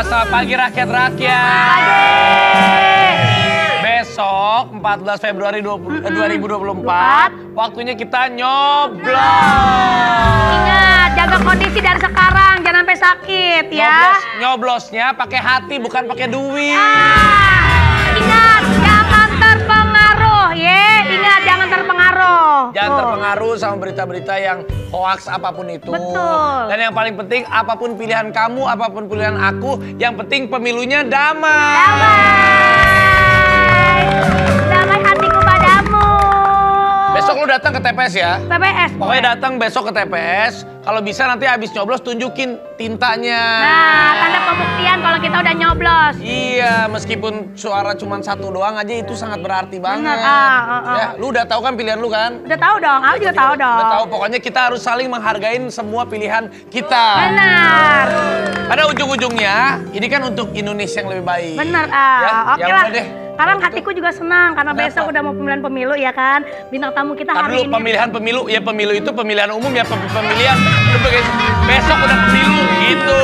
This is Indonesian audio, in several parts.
selamat pagi rakyat-rakyat. Besok 14 Februari 2024 waktunya kita nyoblos. Ingat, jaga kondisi dari sekarang, jangan sampai sakit ya. Nyoblosnya pakai hati bukan pakai duit. Ingat, jangan terpengaruh ya. Ingat, jangan terpengaruh. Jangan terpengaruh sama berita-berita yang hoaks apapun itu. Betul. Dan yang paling penting apapun pilihan kamu, apapun pilihan aku, yang penting pemilunya damai. Damai hatiku padamu. Besok lu datang ke TPS ya. TPS. Pokoknya datang besok ke TPS. Kalau bisa nanti habis nyoblos tunjukin tintanya. Nah, tanda pembuktian kalau kita udah nyoblos. Iya, meskipun suara cuma satu doang aja itu sangat berarti banget. Bener, Ya, lu udah tahu kan pilihan lu kan? Udah tahu dong, aku juga tahu dong. Udah tahu, pokoknya kita harus saling menghargain semua pilihan kita. Benar. Pada ujung-ujungnya, ini kan untuk Indonesia yang lebih baik. Bener, Ya, oke ya lah. udah deh. Sekarang hatiku juga senang karena Kenapa? besok udah mau pemilihan pemilu ya kan. Bintang tamu kita Kan hari dulu ini. pemilihan pemilu, ya pemilu itu pemilihan umum ya pemilihan. Besok udah pemilu gitu.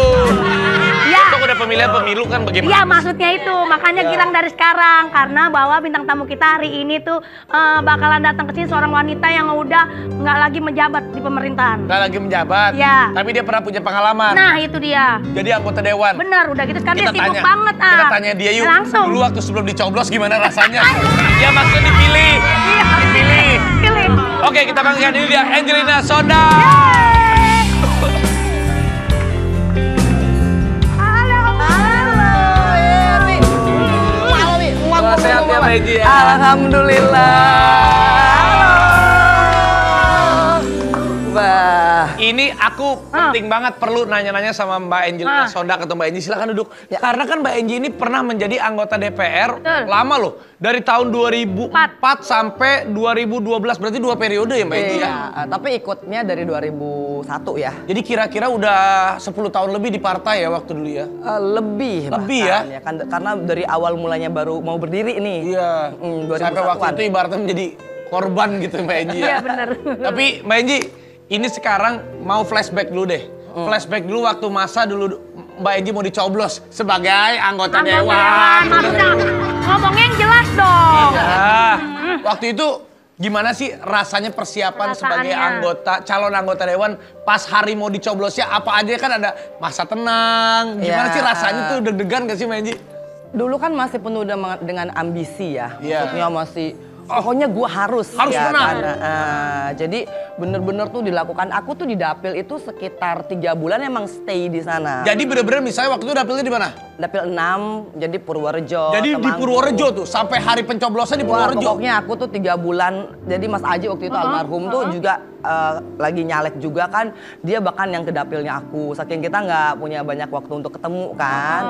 Ya. Besok udah pemilihan pemilu kan bagaimana? Iya maksudnya itu, makanya girang dari sekarang. Karena bahwa bintang tamu kita hari ini tuh bakalan datang ke sini seorang wanita yang udah nggak lagi menjabat di pemerintahan. Nggak lagi menjabat, Iya. tapi dia pernah punya pengalaman. Nah itu dia. Jadi anggota dewan. Bener, udah gitu sekarang Kita dia sibuk tanya, banget kita tanya dia yuk. Langsung. Dulu waktu sebelum dicoblos gimana rasanya? Ya maksudnya dipilih. Iya, Dipilih. pilih. Oke, kita panggilkan ini dia Angelina Sonda. Halo, sehat ya Mbak Eji ya? Alhamdulillah. Mbak. Ini aku penting banget perlu nanya-nanya sama Mbak Angelina Sonda atau Mbak Enji. Silakan duduk. Karena kan Mbak Enji ini pernah menjadi anggota DPR lama loh. Dari tahun 2004 sampai 2012. Berarti 2 periode ya Mbak Enji ya? Iya, tapi ikutnya dari 2001 ya. Jadi kira-kira udah 10 tahun lebih di partai ya waktu dulu ya? Lebih ya? Kan, karena dari awal mulanya baru mau berdiri nih. Iya. 2001-an. Sampai waktu itu ibaratnya menjadi korban gitu Mbak Enji ya? Iya bener. Tapi Mbak Enji, ini sekarang mau flashback dulu deh. Flashback dulu waktu masa dulu Mbak Enji mau dicoblos sebagai anggota dewan. Maksudnya ngomongnya yang jelas dong. Nah, waktu itu gimana sih rasanya persiapan sebagai Perasaannya. calon anggota dewan pas hari mau dicoblosnya apa aja kan ada masa tenang. Gimana Ya, sih rasanya tuh deg-degan gak sih Mbak Enji? Dulu kan masih penuh dengan ambisi ya. Iya. Maksudnya masih pokoknya gue harus menang. Jadi bener-bener tuh dilakukan. Aku tuh di dapil itu sekitar 3 bulan emang stay di sana. Jadi bener-bener misalnya waktu itu dapilnya di mana? Dapil 6, jadi Purworejo. Jadi di Temanggung. Purworejo tuh sampai hari pencoblosan di Wah, Purworejo. pokoknya aku tuh 3 bulan. Jadi Mas Aji waktu itu almarhum tuh juga lagi nyalek juga kan. Dia bahkan yang ke dapilnya aku. Saking kita nggak punya banyak waktu untuk ketemu kan.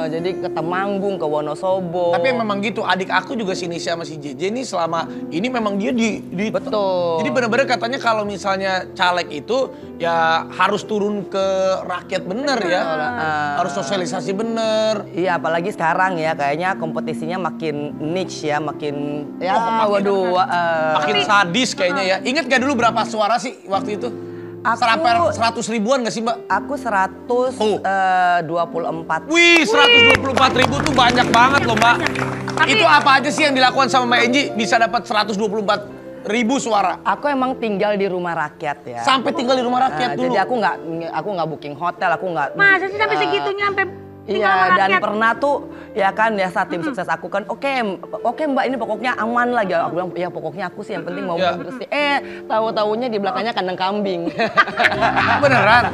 Jadi ke Temanggung, ke Wonosobo. Tapi memang gitu, adik aku juga si Nisha sama si JJ ini selama ini memang dia di Betul. Jadi benar-benar katanya kalau misalnya caleg itu ya harus turun ke rakyat bener ya. Harus sosialisasi bener. Iya, apalagi sekarang ya kayaknya kompetisinya makin niche ya, makin Makin sadis kayaknya ya. Ingat gak dulu berapa suara sih waktu itu? Aku- 100 ribuan gak sih Mbak? Aku 124. Wih, 124 ribu tuh banyak banget loh Mbak. Itu apa aja sih yang dilakukan sama Mbak Enji bisa dapat 124 ribu suara? Aku emang tinggal di rumah rakyat ya. Sampai tinggal di rumah rakyat dulu. Jadi aku nggak booking hotel, aku nggak. Masa sih sampai segitunya sampai tinggal sama Iya, dan rakyat? pernah tuh ya kan ya saat tim sukses aku kan oke Mbak ini pokoknya aman lah ya. Aku bilang ya pokoknya aku sih yang penting mau Ya. bersih. Tahu-taunya di belakangnya kandang kambing. Beneran?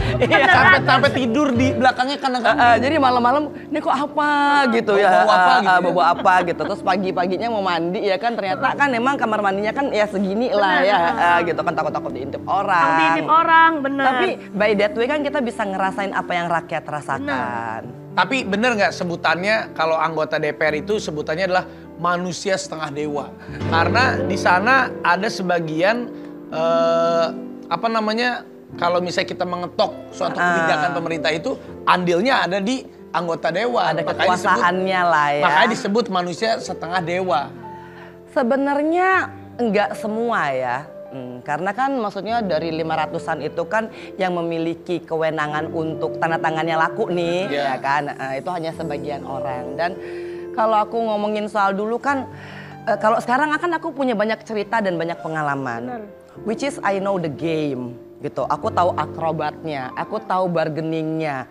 Sampai tidur di belakangnya kandang kambing. Jadi malam-malam ini kok apa gitu ya. Bau apa gitu ya? Bau apa gitu. Terus pagi-paginya mau mandi ya kan ternyata kan emang kamar mandinya kan ya segini lah ya gitu kan takut-takut diintip orang. Diintip orang, bener. Tapi by that way kan kita bisa ngerasain apa yang rakyat rasakan. Tapi bener nggak sebutannya kalau anggota DPR itu sebutannya adalah manusia setengah dewa? Karena di sana ada sebagian kalau misalnya kita mengetok suatu kebijakan pemerintah itu andilnya ada di anggota dewan. Ada kekuasaannya lah ya. Makanya disebut manusia setengah dewa. Sebenarnya enggak semua ya. Karena kan maksudnya dari 500-an itu kan yang memiliki kewenangan untuk tanda tangannya laku nih, ya kan? Itu hanya sebagian orang. Dan kalau aku ngomongin soal dulu kan, kalau sekarang kan aku punya banyak cerita dan banyak pengalaman. Which is I know the game gitu. Aku tahu akrobatnya, aku tahu bargainingnya.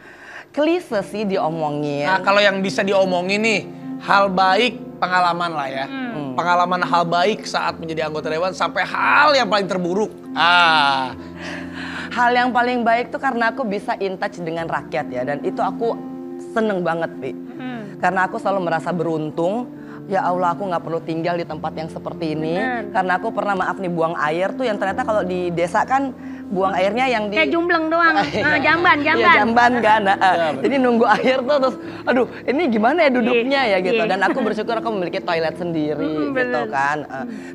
Klise sih diomongin. Nah kalau yang bisa diomongin nih, hal baik pengalaman lah ya. Pengalaman hal baik saat menjadi anggota dewan sampai hal yang paling terburuk. Hal yang paling baik tuh karena aku bisa in touch dengan rakyat ya. Dan itu aku seneng banget, Pi. Karena aku selalu merasa beruntung. Ya Allah, aku nggak perlu tinggal di tempat yang seperti ini. Karena aku pernah maaf nih buang air tuh yang ternyata kalau di desa kan buang airnya yang di kayak jumbleng doang, jamban. Iya, jamban kan. Jadi nunggu air tuh terus, aduh ini gimana ya duduknya ya gitu. Dan aku bersyukur aku memiliki toilet sendiri gitu kan.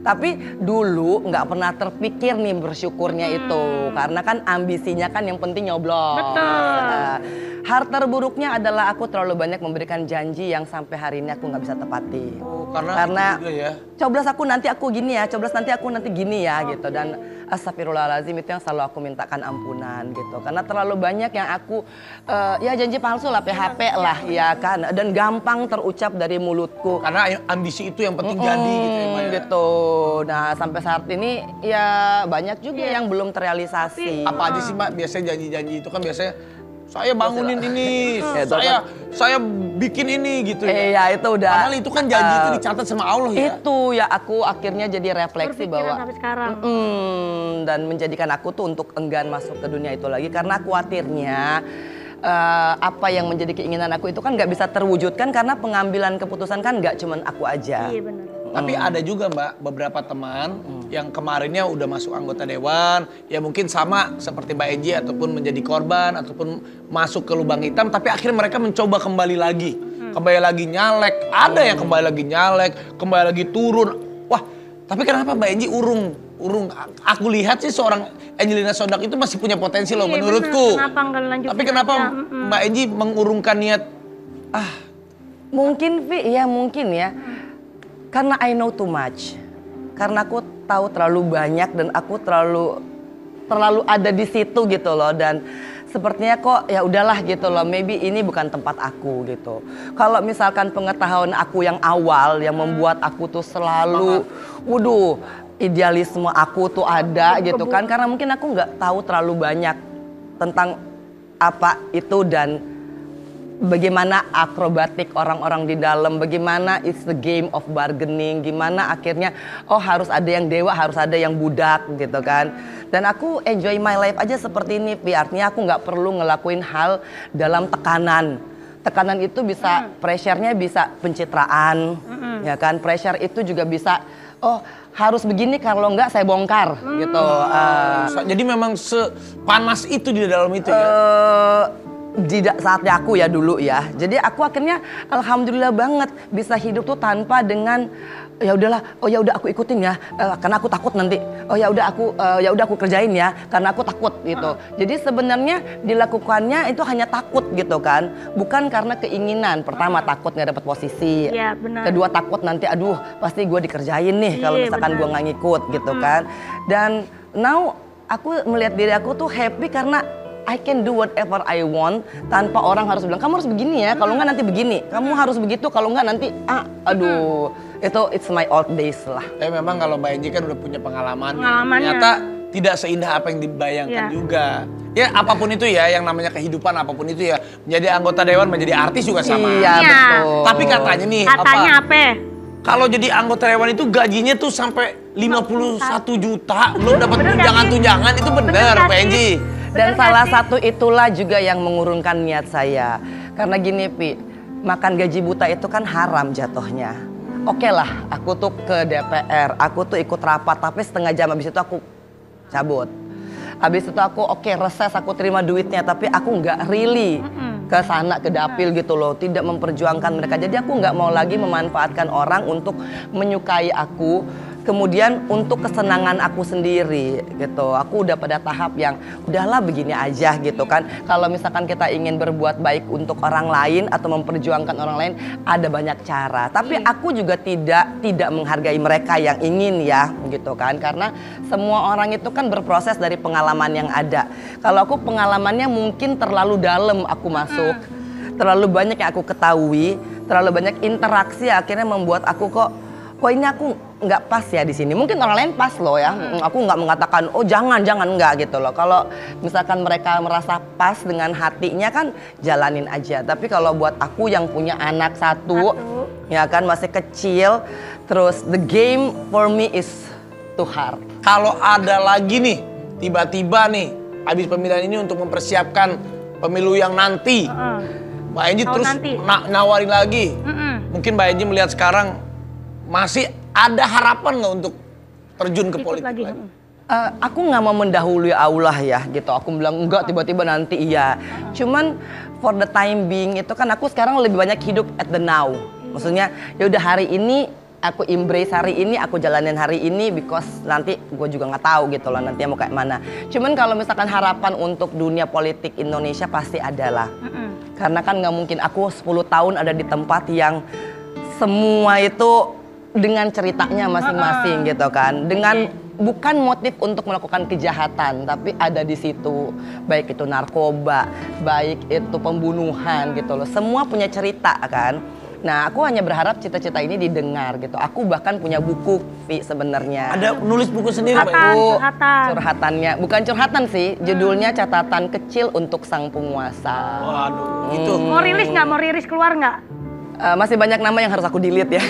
Tapi dulu nggak pernah terpikir nih bersyukurnya itu, karena kan ambisinya kan yang penting nyoblos. Betul. Hal terburuknya adalah aku terlalu banyak memberikan janji yang sampai hari ini aku nggak bisa tepati. Karena ya. coblos aku nanti aku gini ya, coblos nanti aku nanti gini ya gitu. Dan astagfirullahaladzim itu yang selalu aku mintakan ampunan gitu. Karena terlalu banyak yang aku ya janji palsu lah, PHP lah ya kan. Dan gampang terucap dari mulutku. Karena ambisi itu yang penting jadi gitu ya, Mbak. Gitu. Nah sampai saat ini ya banyak juga yang belum terrealisasi. Apa aja sih Mbak biasanya janji-janji itu kan biasanya saya bangunin ini, saya bikin ini gitu ya. Iya itu udah. Padahal itu kan janji itu dicatat sama Allah ya. Itu ya aku akhirnya jadi refleksi bahwa sampai sekarang. Dan menjadikan aku tuh untuk enggan masuk ke dunia itu lagi karena khawatirnya apa yang menjadi keinginan aku itu kan nggak bisa terwujudkan karena pengambilan keputusan kan nggak cuman aku aja. Iya benar. Tapi ada juga Mbak beberapa teman yang kemarinnya udah masuk anggota dewan, ya mungkin sama seperti Mbak Enji ataupun menjadi korban ataupun masuk ke lubang hitam, tapi akhirnya mereka mencoba kembali lagi, kembali lagi nyalek, ada yang kembali lagi nyalek, kembali lagi turun. Wah, tapi kenapa Mbak Enji urung? Aku lihat sih seorang Angelina Sondak itu masih punya potensi loh menurutku. Kenapa nggak lanjut? Tapi kenapa Mbak Enji mengurungkan niat? Mungkin Vi, ya mungkin ya. Karena I know too much. Karena aku tahu terlalu banyak dan aku terlalu ada di situ gitu loh. Dan sepertinya kok ya udahlah gitu loh. Maybe ini bukan tempat aku gitu. Kalau misalkan pengetahuan aku yang awal yang membuat aku tuh selalu, waduh, idealisme aku tuh ada gitu kan. Karena mungkin aku nggak tahu terlalu banyak tentang apa itu dan bagaimana akrobatik orang-orang di dalam, bagaimana it's the game of bargaining, gimana akhirnya harus ada yang dewa, harus ada yang budak gitu kan. Dan aku enjoy my life aja seperti ini, artinya aku nggak perlu ngelakuin hal dalam tekanan. Tekanan itu bisa, pressure-nya bisa pencitraan, ya kan. Pressure itu juga bisa, harus begini kalau nggak saya bongkar gitu. Jadi memang sepanas itu di dalam itu ya? Di saatnya aku ya dulu ya. Jadi aku akhirnya alhamdulillah banget bisa hidup tuh tanpa dengan ya udahlah, ya udah aku ikutin ya karena aku takut nanti. Ya udah aku kerjain ya karena aku takut gitu. Jadi sebenarnya dilakukannya itu hanya takut gitu kan. Bukan karena keinginan. Pertama takut nggak dapat posisi. Ya, benar. Kedua takut nanti aduh pasti gue dikerjain nih kalau misalkan gue nggak ngikut gitu kan. Dan now aku melihat diri aku tuh happy karena I can do whatever I want tanpa orang harus bilang kamu harus begini ya, kalau nggak nanti begini, kamu harus begitu, kalau nggak nanti aduh, itu it's my old days lah. Tapi memang kalau Mbak Enji kan udah punya pengalaman, ternyata tidak seindah apa yang dibayangkan juga. Ya apapun itu ya, yang namanya kehidupan apapun itu ya, menjadi anggota dewan, menjadi artis juga sama. Iya betul. Tapi katanya nih, apa? Kalau jadi anggota dewan itu gajinya tuh sampai 51 juta, belum dapat tunjangan-tunjangan, itu bener Mbak Enji. Dan salah satu itulah juga yang mengurungkan niat saya. Karena gini Pi, makan gaji buta itu kan haram jatuhnya. Oke lah, aku tuh ke DPR, aku tuh ikut rapat, tapi setengah jam habis itu aku cabut. Habis itu aku reses, aku terima duitnya, tapi aku nggak really ke sana, ke dapil gitu loh. Tidak memperjuangkan mereka. Jadi aku nggak mau lagi memanfaatkan orang untuk menyukai aku kemudian untuk kesenangan aku sendiri gitu. Aku udah pada tahap yang udahlah begini aja gitu kan. Kalau misalkan kita ingin berbuat baik untuk orang lain atau memperjuangkan orang lain, ada banyak cara. Tapi aku juga tidak menghargai mereka yang ingin ya gitu kan. Karena semua orang itu kan berproses dari pengalaman yang ada. Kalau aku pengalamannya mungkin terlalu dalam aku masuk. Terlalu banyak yang aku ketahui, terlalu banyak interaksi akhirnya membuat aku kok ini aku nggak pas ya di sini. Mungkin orang lain pas loh ya. Aku nggak mengatakan oh jangan nggak gitu loh. Kalau misalkan mereka merasa pas dengan hatinya kan jalanin aja. Tapi kalau buat aku yang punya anak satu, ya kan masih kecil, terus the game for me is too hard. Kalau ada lagi nih, tiba-tiba nih habis pemilihan ini untuk mempersiapkan pemilu yang nanti, Mbak Enji terus nawarin lagi. Mungkin Mbak Enji melihat sekarang masih ada harapan nggak untuk terjun ke politik lagi? Aku nggak mau mendahului Allah ya gitu. Aku bilang enggak tiba-tiba nanti iya. Cuman for the time being itu kan aku sekarang lebih banyak hidup at the now. Maksudnya ya udah hari ini aku embrace hari ini, aku jalanin hari ini because nanti gue juga nggak tahu gitu loh nanti mau kayak mana. Cuman kalau misalkan harapan untuk dunia politik Indonesia pasti ada lah. Karena kan nggak mungkin aku 10 tahun ada di tempat yang semua itu dengan ceritanya masing-masing gitu kan. Dengan bukan motif untuk melakukan kejahatan, tapi ada di situ. Baik itu narkoba, baik itu pembunuhan gitu loh. Semua punya cerita kan. Nah, aku hanya berharap cita-cita ini didengar gitu. Aku bahkan punya buku, Vi, sebenarnya. Ada nulis buku sendiri, Mbak? Curhatannya, bukan curhatan sih. Judulnya Catatan Kecil untuk Sang Penguasa. Waduh, itu. Mau rilis nggak? Mau rilis keluar nggak? Masih banyak nama yang harus aku delete ya.